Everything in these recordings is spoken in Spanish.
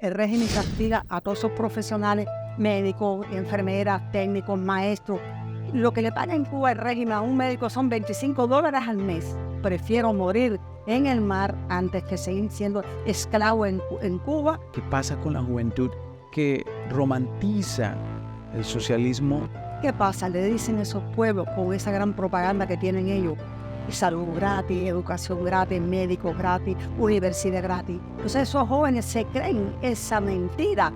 El régimen castiga a todos esos profesionales, médicos, enfermeras, técnicos, maestros. Lo que le paga en Cuba el régimen a un médico son $25 al mes. Prefiero morir en el mar antes que seguir siendo esclavo en Cuba. ¿Qué pasa con la juventud que romantiza el socialismo? ¿Qué pasa? Le dicen a esos pueblos con esa gran propaganda que tienen ellos. Salud gratis, educación gratis, médicos gratis, universidad gratis. Entonces esos jóvenes se creen esa mentira.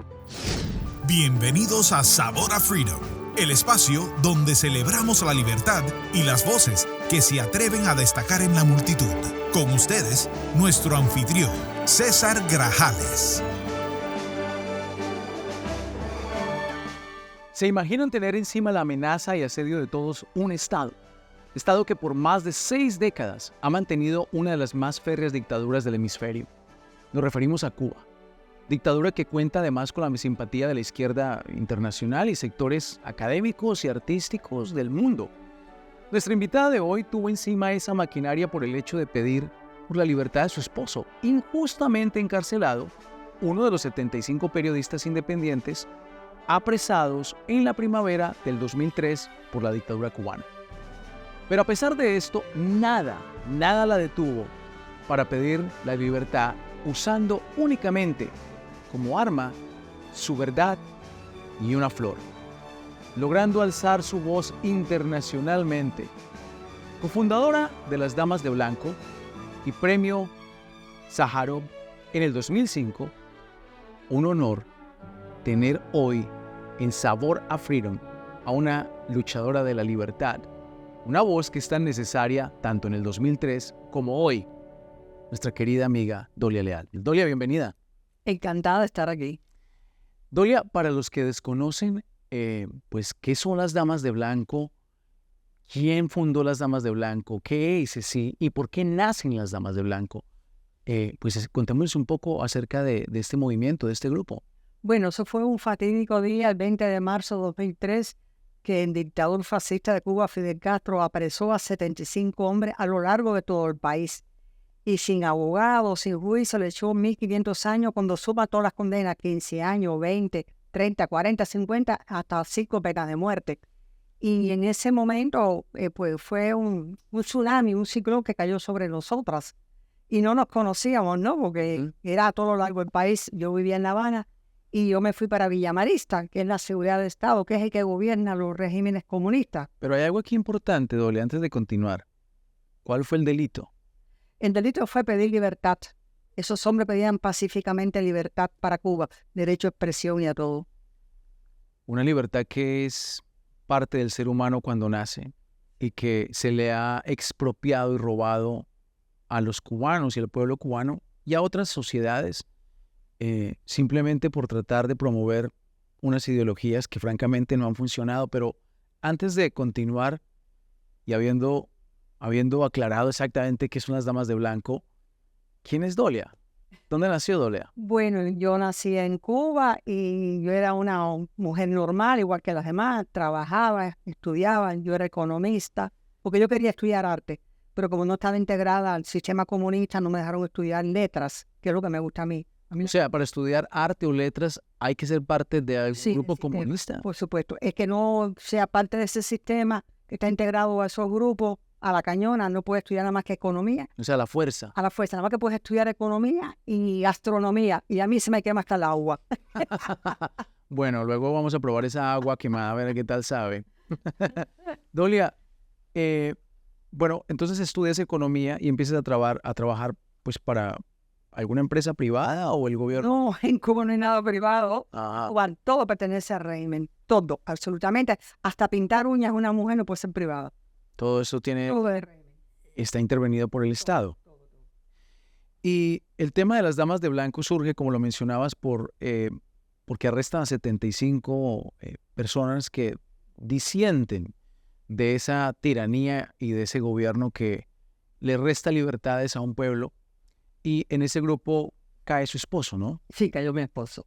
Bienvenidos a Sabor a Freedom, el espacio donde celebramos la libertad y las voces que se atreven a destacar en la multitud. Con ustedes, nuestro anfitrión, César Grajales. ¿Se imaginan tener encima la amenaza y asedio de todos un Estado? Estado que por más de 6 décadas ha mantenido una de las más férreas dictaduras del hemisferio. Nos referimos a Cuba. Dictadura que cuenta además con la simpatía de la izquierda internacional y sectores académicos y artísticos del mundo. Nuestra invitada de hoy tuvo encima esa maquinaria por el hecho de pedir por la libertad de su esposo, injustamente encarcelado, uno de los 75 periodistas independientes apresados en la primavera del 2003 por la dictadura cubana. Pero a pesar de esto, nada la detuvo para pedir la libertad usando únicamente como arma su verdad y una flor, logrando alzar su voz internacionalmente. Cofundadora de las Damas de Blanco y premio Sájarov en el 2005, un honor tener hoy en Sabor a Freedom a una luchadora de la libertad, una voz que es tan necesaria tanto en el 2003 como hoy, nuestra querida amiga Dolia Leal. Dolia, bienvenida. Encantada de estar aquí. Dolia, para los que desconocen, pues, ¿qué son las Damas de Blanco? ¿Quién fundó las Damas de Blanco? ¿Qué es así? ¿Y por qué nacen las Damas de Blanco? Pues contémonos un poco acerca de este movimiento, de este grupo. Bueno, eso fue un fatídico día, el 20 de marzo de 2003, que el dictador fascista de Cuba, Fidel Castro, apresó a 75 hombres a lo largo de todo el país. Y sin abogado, sin juicio, le echó 1.500 años cuando suma todas las condenas, 15 años, 20, 30, 40, 50, hasta 5 penas de muerte. Y en ese momento, pues fue un tsunami, un ciclón que cayó sobre nosotras. Y no nos conocíamos, ¿no? Porque era a todo lo largo del país. Yo vivía en La Habana y yo me fui para Villa Marista, que es la seguridad del Estado, que es el que gobierna los regímenes comunistas. Pero hay algo aquí importante, Dolia, antes de continuar. ¿Cuál fue el delito? El delito fue pedir libertad. Esos hombres pedían pacíficamente libertad para Cuba, derecho a expresión y a todo. Una libertad que es parte del ser humano cuando nace y que se le ha expropiado y robado a los cubanos y al pueblo cubano y a otras sociedades simplemente por tratar de promover unas ideologías que francamente no han funcionado. Pero antes de continuar y habiendo aclarado exactamente qué son las Damas de Blanco, ¿quién es Dolia? ¿Dónde nació Dolia? Bueno, yo nací en Cuba y yo era una mujer normal, igual que las demás. Trabajaba, estudiaba, yo era economista, porque yo quería estudiar arte. Pero como no estaba integrada al sistema comunista, no me dejaron estudiar letras, que es lo que me gusta a mí. O sea, para estudiar arte o letras hay que ser parte de algún grupo comunista. Por supuesto. Es que no sea parte de ese sistema que está integrado a esos grupos, a la cañona, no puedes estudiar nada más que economía. O sea, la fuerza. A la fuerza, nada más que puedes estudiar economía y astronomía. Y a mí se me quema hasta el agua. Bueno, luego vamos a probar esa agua quemada, a ver qué tal sabe. Dolia, bueno, entonces estudias economía y empiezas a trabajar pues para alguna empresa privada o el gobierno. No, en Cuba no hay nada privado. Ajá. Cuba, todo pertenece al régimen. Todo, absolutamente. Hasta pintar uñas una mujer no puede ser privada. Todo eso Todo es régimen. está intervenido por el Estado. Y el tema de las Damas de Blanco surge, como lo mencionabas, porque arrestan a 75 personas que disienten de esa tiranía y de ese gobierno que le resta libertades a un pueblo. Y en ese grupo cae su esposo, ¿no? Sí, cayó mi esposo.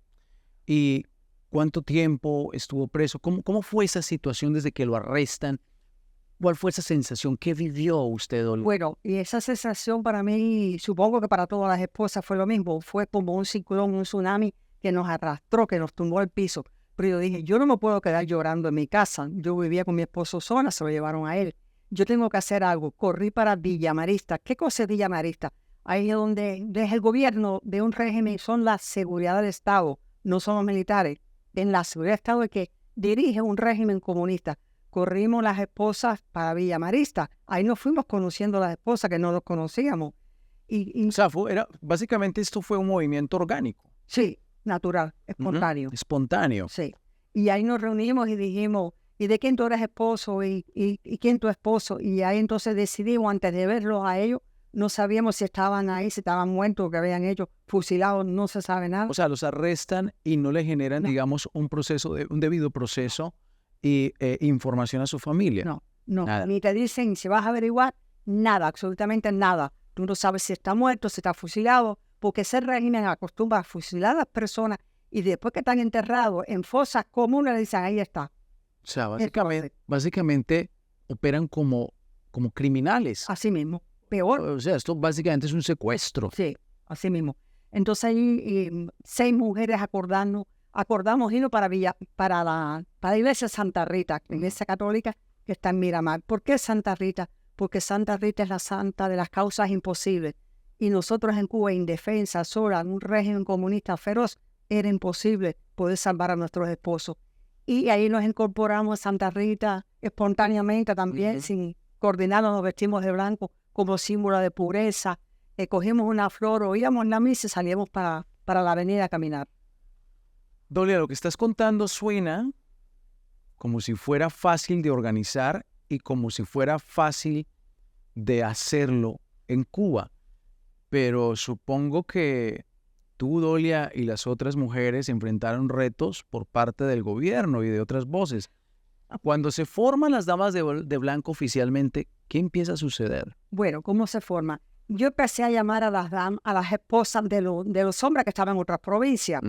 ¿Y cuánto tiempo estuvo preso? ¿Cómo fue esa situación desde que lo arrestan? ¿Cuál fue esa sensación? ¿Qué vivió usted, Olga? Bueno, y esa sensación para mí, supongo que para todas las esposas fue lo mismo. Fue como un ciclón, un tsunami que nos arrastró, que nos tumbó al piso. Pero yo dije, yo no me puedo quedar llorando en mi casa. Yo vivía con mi esposo sola, se lo llevaron a él. Yo tengo que hacer algo. Corrí para Villa Marista. ¿Qué cosa es Villa Marista? Ahí es donde es el gobierno de un régimen, son la seguridad del Estado, no son los militares. En la seguridad del Estado es que dirige un régimen comunista. Corrimos las esposas para Villa Marista. Ahí nos fuimos conociendo las esposas que no los conocíamos. O sea, básicamente esto fue un movimiento orgánico. Sí, natural, espontáneo. Espontáneo. Sí. Y ahí nos reunimos y dijimos, ¿y de quién tú eres esposo? ¿Y quién tu esposo? Y ahí entonces decidimos, antes de verlos a ellos, no sabíamos si estaban ahí, si estaban muertos, que habían hecho fusilados, no se sabe nada. O sea, los arrestan y no le generan, digamos, un debido proceso y información a su familia. No, Nada. ni te dicen si vas a averiguar, nada, absolutamente nada. Tú no sabes si está muerto, si está fusilado, porque ese régimen acostumbra a fusilar a las personas y después que están enterrados en fosas comunes le dicen, ahí está. O sea, básicamente operan como criminales. Así mismo, peor. O sea, esto básicamente es un secuestro. Sí, así mismo. Entonces ahí 6 mujeres acordamos irnos para la iglesia Santa Rita, la iglesia católica que está en Miramar. ¿Por qué Santa Rita? Porque Santa Rita es la santa de las causas imposibles. Y nosotros en Cuba, indefensa, sola, en un régimen comunista feroz, era imposible poder salvar a nuestros esposos. Y ahí nos incorporamos a Santa Rita espontáneamente también, sin coordinarnos, nos vestimos de blanco como símbolo de pureza. Cogimos una flor, oíamos la misa y salíamos para la avenida a caminar. Dolia, lo que estás contando suena como si fuera fácil de organizar y como si fuera fácil de hacerlo en Cuba. Pero supongo que tú, Dolia, y las otras mujeres enfrentaron retos por parte del gobierno y de otras voces. Cuando se forman las damas de blanco oficialmente, ¿qué empieza a suceder? Bueno, ¿cómo se forma? Yo empecé a llamar a las esposas de los hombres que estaban en otras provincias.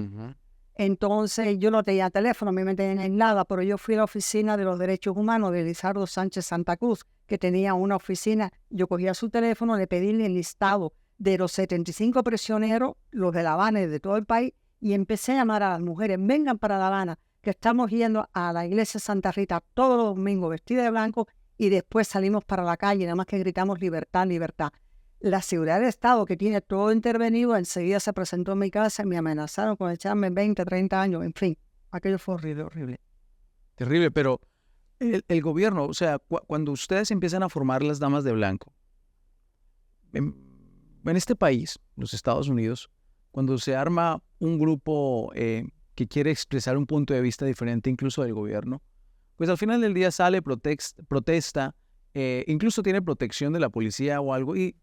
Entonces yo no tenía teléfono, a mí me tenían aislada, pero yo fui a la oficina de los derechos humanos de Lizardo Sánchez Santa Cruz, que tenía una oficina. Yo cogía su teléfono, le pedí el listado de los 75 prisioneros, los de La Habana y de todo el país, y empecé a llamar a las mujeres, vengan para La Habana, que estamos yendo a la iglesia Santa Rita todos los domingos vestida de blanco, y después salimos para la calle, nada más que gritamos libertad, libertad. La seguridad del Estado, que tiene todo intervenido, enseguida se presentó en mi casa y me amenazaron con echarme 20, 30 años, en fin, aquello fue horrible, horrible. Terrible, pero el gobierno, o sea, cuando ustedes empiezan a formar las damas de blanco, en este país, los Estados Unidos, cuando se arma un grupo que quiere expresar un punto de vista diferente incluso del gobierno, pues al final del día sale, protesta, incluso tiene protección de la policía o algo y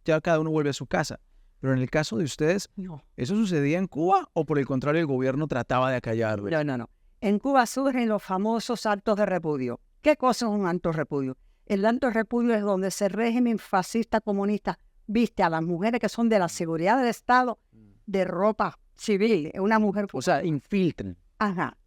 ya cada uno vuelve a su casa. Pero en el caso de ustedes, No. ¿eso sucedía en Cuba o por el contrario el gobierno trataba de acallarlo? No. En Cuba surgen los famosos actos de repudio. ¿Qué cosa es un acto de repudio? El acto de repudio es donde ese régimen fascista comunista viste a las mujeres que son de la seguridad del Estado de ropa civil. Una mujer... O sea, infiltran. Ajá.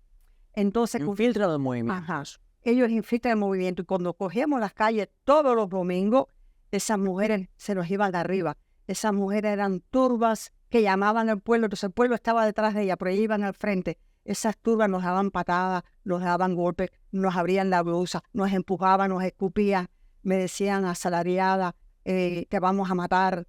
Entonces... Infiltran los movimientos. Ajá. Ellos infiltran el movimiento. Y cuando cogíamos las calles todos los domingos, esas mujeres se nos iban de arriba. Esas mujeres eran turbas que llamaban al pueblo. Entonces el pueblo estaba detrás de ellas, pero ellas iban al frente. Esas turbas nos daban patadas, nos daban golpes, nos abrían la blusa, nos empujaban, nos escupían. Me decían asalariada, te vamos a matar.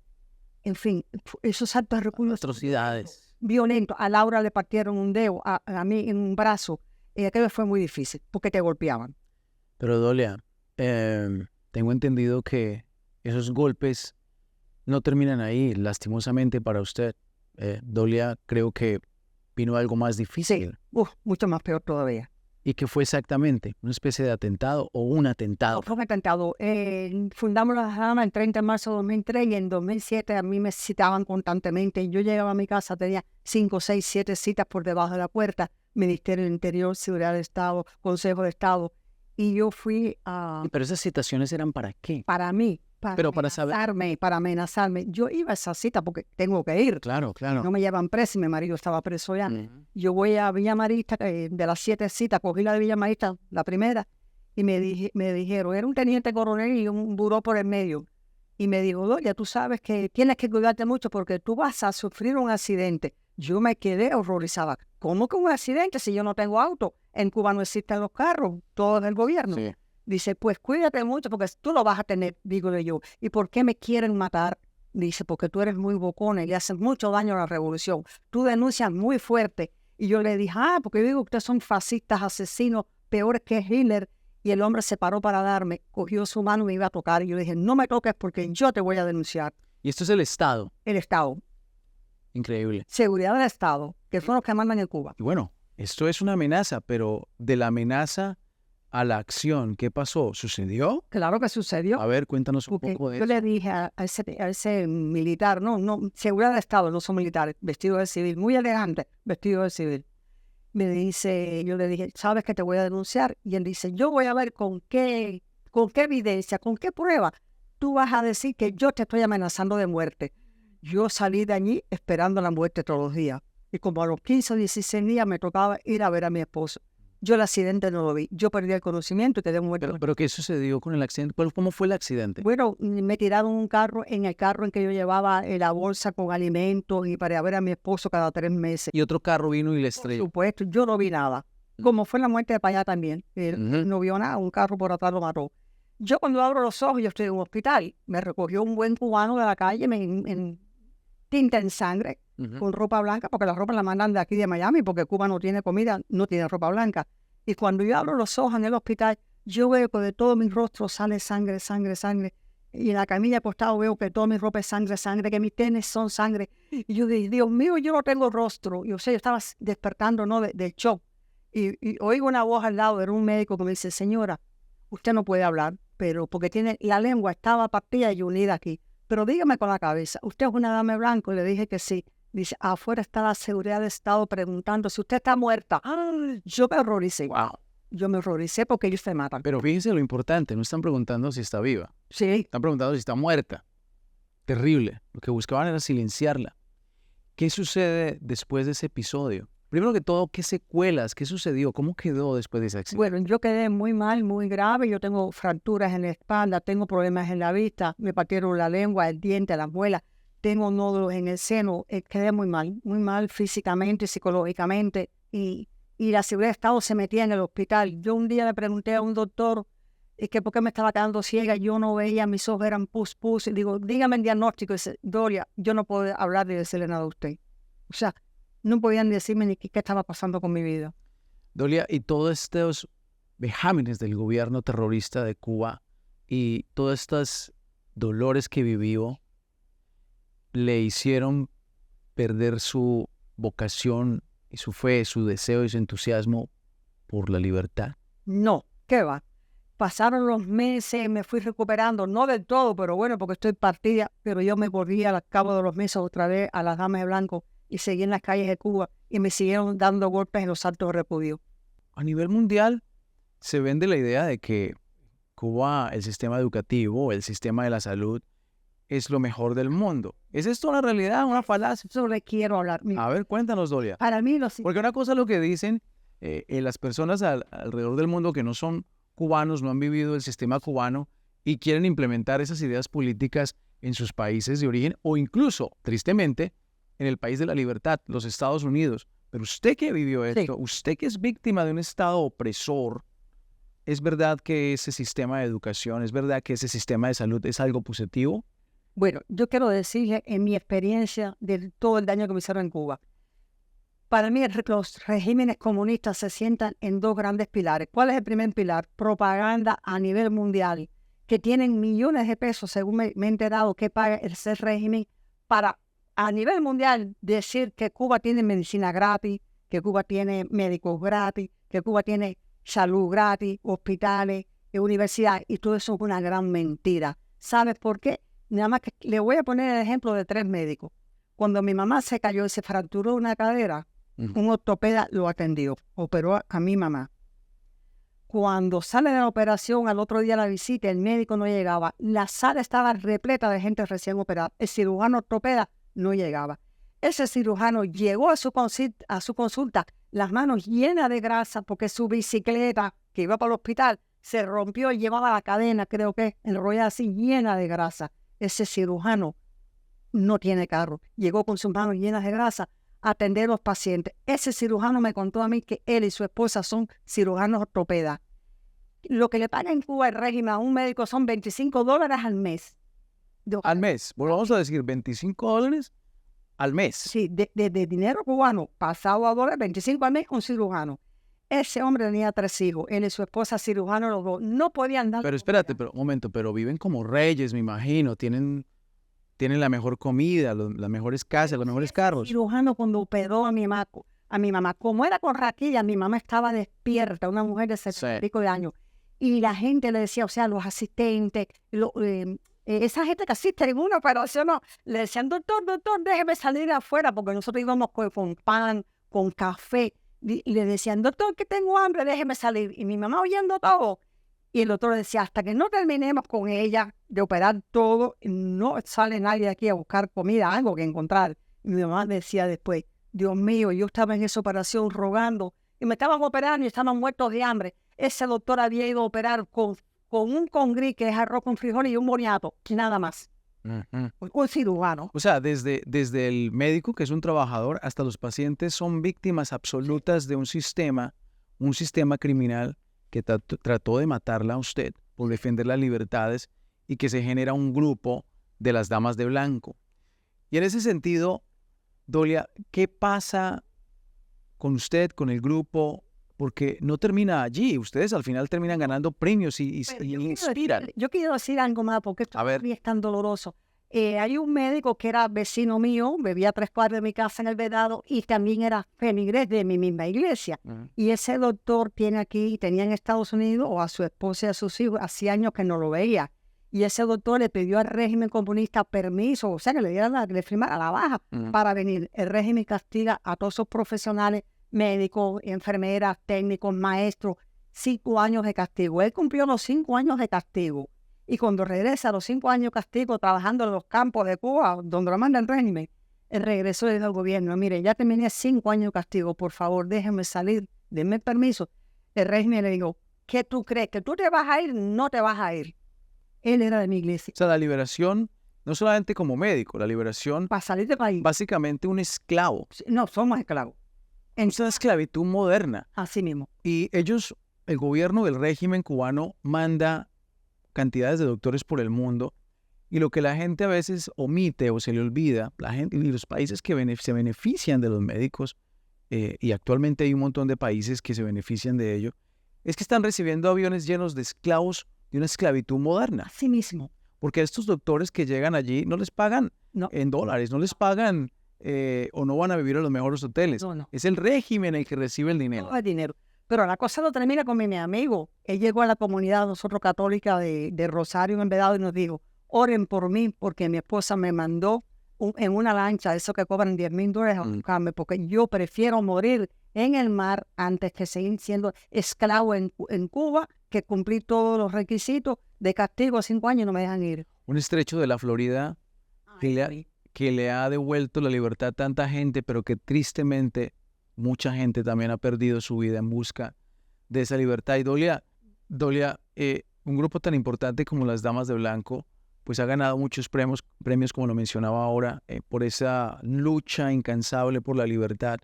En fin, esos actos de repudio. Atrocidades. Violentos. A Laura le partieron un dedo, a mí en un brazo. Aquello fue muy difícil, porque te golpeaban. Pero Dolia, tengo entendido que esos golpes no terminan ahí, lastimosamente para usted. Dolia, creo que vino algo más difícil. Sí, mucho más peor todavía. ¿Y qué fue exactamente? ¿Una especie de atentado o un atentado? Fue un atentado. Fundamos la Damas el 30 de marzo de 2003 y en 2007 a mí me citaban constantemente. Yo llegaba a mi casa, tenía 5, 6, 7 citas por debajo de la puerta. Ministerio del Interior, Seguridad del Estado, Consejo de Estado. Y yo fui a... Pero esas citaciones eran ¿para qué? Para mí, Pero para saber... para amenazarme. Yo iba a esa cita porque tengo que ir. Claro. No me llevan preso y mi marido estaba preso ya. Yo voy a Villa Marista, de las 7 citas, cogí la de Villa Marista, la primera, y me dijeron, era un teniente coronel y un buró por el medio. Y me dijo, Dolia, tú sabes que tienes que cuidarte mucho porque tú vas a sufrir un accidente. Yo me quedé horrorizada. ¿Cómo que un accidente si yo no tengo auto? En Cuba no existen los carros, todo es del gobierno. Sí. Dice, pues cuídate mucho porque tú lo vas a tener, digo yo. ¿Y por qué me quieren matar? Dice, porque tú eres muy bocona y le haces mucho daño a la revolución. Tú denuncias muy fuerte. Y yo le dije, porque yo digo, ustedes son fascistas, asesinos, peores que Hitler. Y el hombre se paró para darme, cogió su mano y me iba a tocar. Y yo le dije, no me toques porque yo te voy a denunciar. Y esto es el Estado. El Estado, Increíble. seguridad del Estado, que son los que mandan en Cuba. Y bueno, esto es una amenaza, pero de la amenaza a la acción, ¿qué pasó? ¿Sucedió? Claro que sucedió. A ver, cuéntanos un Porque poco de yo eso. le dije a ese militar, no, seguridad del Estado, no son militares, vestidos de civil, muy elegante, vestido de civil. Me dice, yo le dije, ¿sabes que te voy a denunciar? Y él dice, yo voy a ver con qué evidencia, con qué prueba tú vas a decir que yo te estoy amenazando de muerte. Yo salí de allí esperando la muerte todos los días. Y como a los 15 o 16 días me tocaba ir a ver a mi esposo. Yo el accidente no lo vi. Yo perdí el conocimiento y quedé muerto. Pero ¿qué sucedió con el accidente? ¿Cómo fue el accidente? Bueno, me tiraron un carro, en el carro en que yo llevaba la bolsa con alimentos y para ir a ver a mi esposo cada 3 meses. Y otro carro vino y le Por estrelló. supuesto, yo no vi nada. Como fue la muerte de Payá también. Él Ujú. no vio nada, un carro por atrás lo mató. Yo cuando abro los ojos, yo estoy en un hospital. Me recogió un buen cubano de la calle en tinta en sangre, Ujú. con ropa blanca, porque la ropa la mandan de aquí de Miami, porque Cuba no tiene comida, no tiene ropa blanca. Y cuando yo abro los ojos en el hospital, yo veo que de todo mi rostro sale sangre, sangre, sangre. Y en la camilla acostado veo que toda mi ropa es sangre, sangre, que mis tenis son sangre. Y yo dije, Dios mío, yo no tengo rostro. Y o sea, yo estaba despertando, ¿no? Del shock. Y oigo una voz al lado, era un médico que me dice, señora, usted no puede hablar, pero porque tiene la lengua estaba partida y unida aquí. Pero dígame con la cabeza, ¿usted es una dama de blanco? Y le dije que sí. Dice, afuera está la seguridad del Estado preguntando si usted está muerta. Yo me horroricé. Wow. Yo me horroricé porque ellos se matan. Pero fíjense lo importante, no están preguntando si está viva, Sí, están preguntando si está muerta. Terrible. Lo que buscaban era silenciarla. ¿Qué sucede después de ese episodio? Primero que todo, ¿qué secuelas? ¿Qué sucedió? ¿Cómo quedó después de ese accidente? bueno, yo quedé muy mal, muy grave. Yo tengo fracturas en la espalda, tengo problemas en la vista, me partieron la lengua, el diente, las muelas, tengo nódulos en el seno. Quedé muy mal físicamente, psicológicamente. Y la seguridad de Estado se metía en el hospital. Yo un día le pregunté a un doctor que por qué me estaba quedando ciega, yo no veía, mis ojos eran pus. Y digo, dígame el diagnóstico. Y dice, Doria, yo no puedo hablar ni decirle nada a usted. O sea, no podían decirme ni qué estaba pasando con mi vida. Dolia, y todos estos vejámenes del gobierno terrorista de Cuba y todos estos dolores que vivió le hicieron perder su vocación y su fe, su deseo y su entusiasmo por la libertad. No, ¿qué va? Pasaron los meses, me fui recuperando, no del todo, pero bueno, porque estoy partida, pero yo me volví al cabo de los meses otra vez a las damas de blanco y seguí en las calles de Cuba y me siguieron dando golpes en los actos de repudio. A nivel mundial se vende la idea de que Cuba, el sistema educativo, el sistema de la salud, es lo mejor del mundo. ¿Es esto una realidad, una falacia? Eso le quiero hablar. A ver, cuéntanos, Dolia. Para mí Porque una cosa es lo que dicen las personas alrededor del mundo que no son cubanos, no han vivido el sistema cubano y quieren implementar esas ideas políticas en sus países de origen o incluso, tristemente, en el país de la libertad, los Estados Unidos. Pero usted que vivió esto, usted que es víctima de un Estado opresor, ¿es verdad que ese sistema de educación, es verdad que ese sistema de salud es algo positivo? Bueno, yo quiero decirle en mi experiencia de todo el daño que me hicieron en Cuba. Para mí los regímenes comunistas se sientan en 2 grandes pilares. ¿Cuál es el primer pilar? Propaganda a nivel mundial, que tienen millones de pesos, según me he enterado, que paga ese régimen para a nivel mundial decir que Cuba tiene medicina gratis, que Cuba tiene médicos gratis, que Cuba tiene salud gratis, hospitales, universidades, y todo eso es una gran mentira. ¿Sabes por qué? Nada más que le voy a poner el ejemplo de 3 médicos. Cuando mi mamá se cayó y se fracturó una cadera, un ortopeda lo atendió, operó a mi mamá. Cuando sale de la operación, al otro día la visita, el médico no llegaba. La sala estaba repleta de gente recién operada. El cirujano ortopeda no llegaba. Ese cirujano llegó a su consulta, las manos llenas de grasa, porque su bicicleta que iba para el hospital se rompió y llevaba la cadena, creo que enrollada así, llena de grasa. Ese cirujano no tiene carro. Llegó con sus manos llenas de grasa atender a los pacientes. Ese cirujano me contó a mí que él y su esposa son cirujanos ortopedas. Lo que le paga en Cuba el régimen a un médico son $25 al mes. Al mes. Bueno, vamos a decir $25 al mes. Sí, de dinero cubano pasado a dólares, 25 al mes, un cirujano. Ese hombre tenía 3 hijos, él y su esposa cirujanos los dos. No podían dar. Pero espérate, un momento, pero viven como reyes, me imagino. Tienen la mejor comida, las mejores casas, los mejores carros. Cirujano cuando operó a mi mamá, como era con raquilla, mi mamá estaba despierta, una mujer de 70 y pico de años. Y la gente le decía, o sea, los asistentes, esa gente que asiste en una operación, no, le decían, doctor, déjeme salir afuera, porque nosotros íbamos con pan, con café, y le decían, doctor, que tengo hambre, déjeme salir. Y mi mamá oyendo todo. Y el doctor le decía, hasta que no terminemos con ella de operar todo, no sale nadie de aquí a buscar comida, algo que encontrar. Y mi mamá decía después, Dios mío, yo estaba en esa operación rogando, y me estaban operando y estaban muertos de hambre. Ese doctor había ido a operar con un congrí, que es arroz con frijoles y un boniato, nada más. Un cirujano. O sea, desde el médico, que es un trabajador, hasta los pacientes son víctimas absolutas de un sistema criminal que trató de matarla a usted por defender las libertades y que se genera un grupo de las damas de blanco. Y en ese sentido, Dolia, ¿qué pasa con usted, con el grupo? Porque no termina allí. Ustedes al final terminan ganando premios y inspiran. Yo quiero decir algo más, porque esto para mí es tan doloroso. Hay un médico que era vecino mío, vivía a 3 cuadras de mi casa en El Vedado, y también era feligrés de mi misma iglesia. Y ese doctor tenía en Estados Unidos, o a su esposa y a sus hijos, hacía años que no lo veía. Y ese doctor le pidió al régimen comunista permiso, o sea, que le firmara la baja para venir. El régimen castiga a todos esos profesionales, médicos, enfermeras, técnicos, maestros, 5 años de castigo. Él cumplió los 5 años de castigo. Y cuando regresa a los 5 años de castigo, trabajando en los campos de Cuba, donde lo manda el régimen, él regresó y dijo al gobierno, mire, ya terminé 5 años de castigo, por favor, déjenme salir, denme permiso. El régimen le dijo, ¿qué tú crees? ¿Que tú te vas a ir? No te vas a ir. Él era de mi iglesia. O sea, la liberación, no solamente como médico, la liberación... Para salir del país. Básicamente un esclavo. No, somos esclavos. Es una esclavitud moderna. Así mismo. Y ellos, el gobierno del régimen cubano, manda cantidades de doctores por el mundo, y lo que la gente a veces omite o se le olvida, la gente y los países que se benefician de los médicos, y actualmente hay un montón de países que se benefician de ello, es que están recibiendo aviones llenos de esclavos de una esclavitud moderna. Así mismo. Porque a estos doctores que llegan allí no les pagan en dólares, no les pagan o no van a vivir en los mejores hoteles. No. Es el régimen el que recibe el dinero. No, el dinero. Pero la cosa lo termina con mi amigo. Él llegó a la comunidad nosotros católica de Rosario en Vedado y nos dijo, oren por mí porque mi esposa me mandó en una lancha, eso que cobran $10,000 a buscarme, porque yo prefiero morir en el mar antes que seguir siendo esclavo en Cuba, que cumplir todos los requisitos de castigo 5 años y no me dejan ir. Un estrecho de la Florida que le ha devuelto la libertad a tanta gente, pero que tristemente mucha gente también ha perdido su vida en busca de esa libertad. Y Dolia, un grupo tan importante como las Damas de Blanco, pues ha ganado muchos premios como lo mencionaba ahora, por esa lucha incansable por la libertad.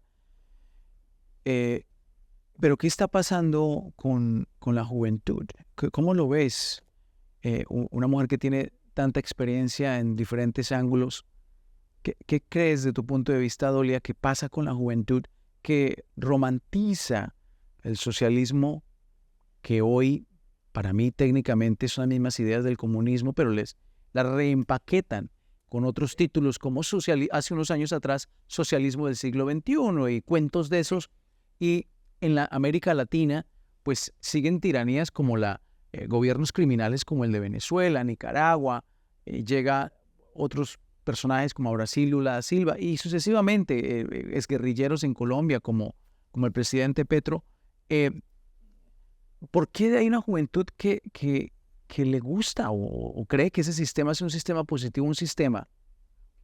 Pero ¿qué está pasando con la juventud? ¿Cómo lo ves? Una mujer que tiene tanta experiencia en diferentes ángulos. ¿Qué crees de tu punto de vista, Dolia, que pasa con la juventud que romantiza el socialismo, que hoy, para mí, técnicamente son las mismas ideas del comunismo, pero las reempaquetan con otros títulos como hace unos años atrás, socialismo del siglo XXI y cuentos de esos? Y en la América Latina, pues siguen tiranías como gobiernos criminales como el de Venezuela, Nicaragua, llega otros personajes como Brasil, Lula da Silva, y sucesivamente exguerrilleros en Colombia como el presidente Petro. ¿Por qué hay una juventud que le gusta o cree que ese sistema es un sistema positivo, un sistema?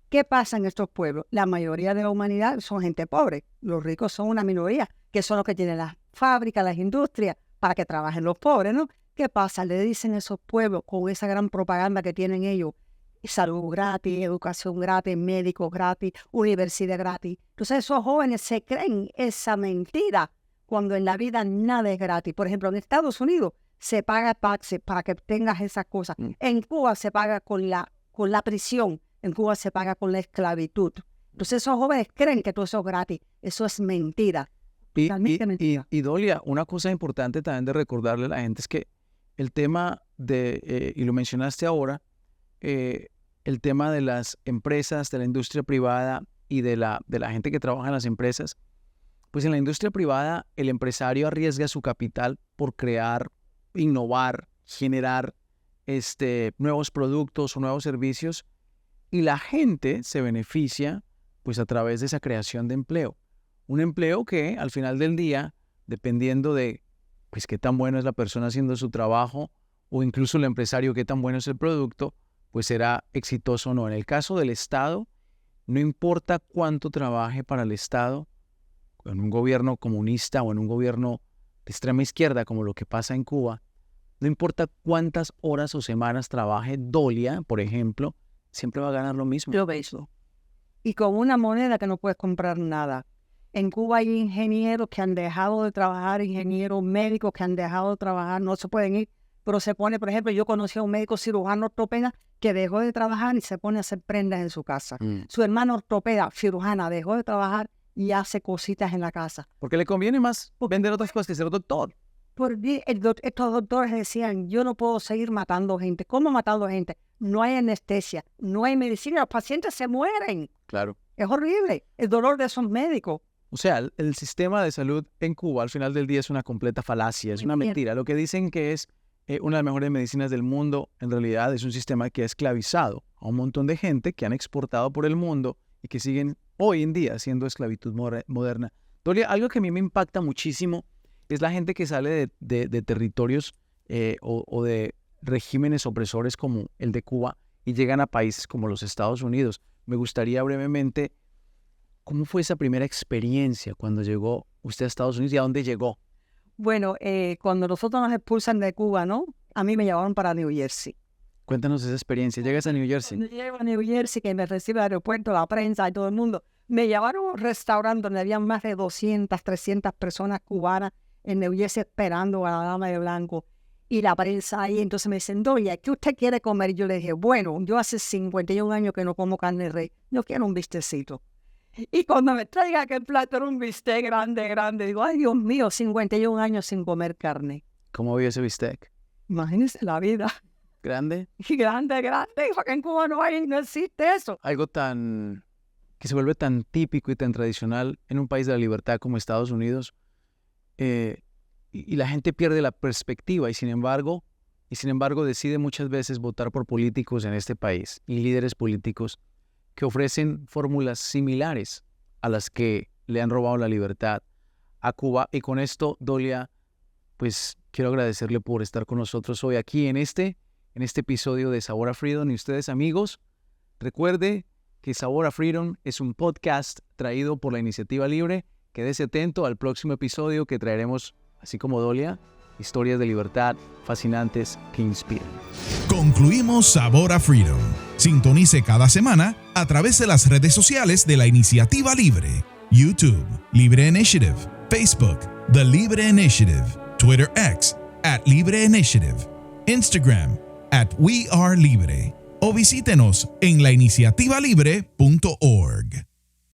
¿Qué pasa en estos pueblos? La mayoría de la humanidad son gente pobre. Los ricos son una minoría, que son los que tienen las fábricas, las industrias, para que trabajen los pobres, ¿no? ¿Qué pasa? Le dicen a esos pueblos, con esa gran propaganda que tienen ellos, salud gratis, educación gratis, médicos gratis, universidad gratis. Entonces esos jóvenes se creen esa mentira cuando en la vida nada es gratis. Por ejemplo, en Estados Unidos se paga taxes para que tengas esas cosas. En Cuba se paga con la prisión. En Cuba se paga con la esclavitud. Entonces esos jóvenes creen que todo eso es gratis. Eso es mentira. Y Dolia, una cosa importante también de recordarle a la gente es que el tema de, y lo mencionaste ahora, el tema de las empresas, de la industria privada y de la gente que trabaja en las empresas, pues en la industria privada el empresario arriesga su capital por crear, innovar, generar nuevos productos o nuevos servicios, y la gente se beneficia pues a través de esa creación de empleo. Un empleo que al final del día, dependiendo de pues qué tan bueno es la persona haciendo su trabajo o incluso el empresario qué tan bueno es el producto, pues será exitoso o no. En el caso del Estado, no importa cuánto trabaje para el Estado, en un gobierno comunista o en un gobierno de extrema izquierda como lo que pasa en Cuba, no importa cuántas horas o semanas trabaje Dolia, por ejemplo, siempre va a ganar lo mismo. Yo veo eso. Y con una moneda que no puedes comprar nada. En Cuba hay ingenieros que han dejado de trabajar, ingenieros médicos que han dejado de trabajar, no se pueden ir, pero se pone, por ejemplo, yo conocí a un médico cirujano ortopeda que dejó de trabajar y se pone a hacer prendas en su casa. Su hermana ortopeda, cirujana, dejó de trabajar y hace cositas en la casa. Porque le conviene más vender otras cosas que ser doctor. Porque estos doctores decían, yo no puedo seguir matando gente. ¿Cómo matando gente? No hay anestesia, no hay medicina, los pacientes se mueren. Claro. Es horrible el dolor de esos médicos. O sea, el sistema de salud en Cuba al final del día es una completa falacia, es una mentira. Lo que dicen que es una de las mejores medicinas del mundo, en realidad es un sistema que ha esclavizado a un montón de gente que han exportado por el mundo y que siguen hoy en día siendo esclavitud moderna. Dolia, algo que a mí me impacta muchísimo es la gente que sale de territorios o de regímenes opresores como el de Cuba y llegan a países como los Estados Unidos. Me gustaría brevemente, ¿cómo fue esa primera experiencia cuando llegó usted a Estados Unidos y a dónde llegó? Bueno, cuando nosotros nos expulsan de Cuba, ¿no? A mí me llevaron para New Jersey. Cuéntanos esa experiencia. ¿Llegas a New Jersey? Cuando llego a New Jersey, que me recibe el aeropuerto, la prensa y todo el mundo, me llevaron a un restaurante donde había más de 200, 300 personas cubanas en New Jersey esperando a la dama de blanco y la prensa ahí. Entonces me dicen, Dolia, ¿qué usted quiere comer? Yo le dije, bueno, yo hace 51 años que no como carne de rey, yo quiero un bistecito. Y cuando me traiga aquel plato era un bistec grande, digo, ay Dios mío, 51 años sin comer carne. ¿Cómo vio ese bistec? Imagínese la vida. ¿Grande? Grande, porque en Cuba no existe eso. Algo tan que se vuelve tan típico y tan tradicional en un país de la libertad como Estados Unidos, y la gente pierde la perspectiva y sin embargo decide muchas veces votar por políticos en este país y líderes políticos que ofrecen fórmulas similares a las que le han robado la libertad a Cuba. Y con esto, Dolia, pues quiero agradecerle por estar con nosotros hoy aquí en este episodio de Sabor a Freedom. Y ustedes, amigos, recuerde que Sabor a Freedom es un podcast traído por la Iniciativa Libre. Quédese atento al próximo episodio que traeremos, así como Dolia, historias de libertad fascinantes que inspiran. Concluimos Sabor a Freedom. Sintonice cada semana a través de las redes sociales de la Iniciativa Libre. YouTube, Libre Initiative. Facebook, The Libre Initiative. Twitter X, @LibreInitiative. Instagram, @WeAreLibre. O visítenos en lainiciativalibre.org.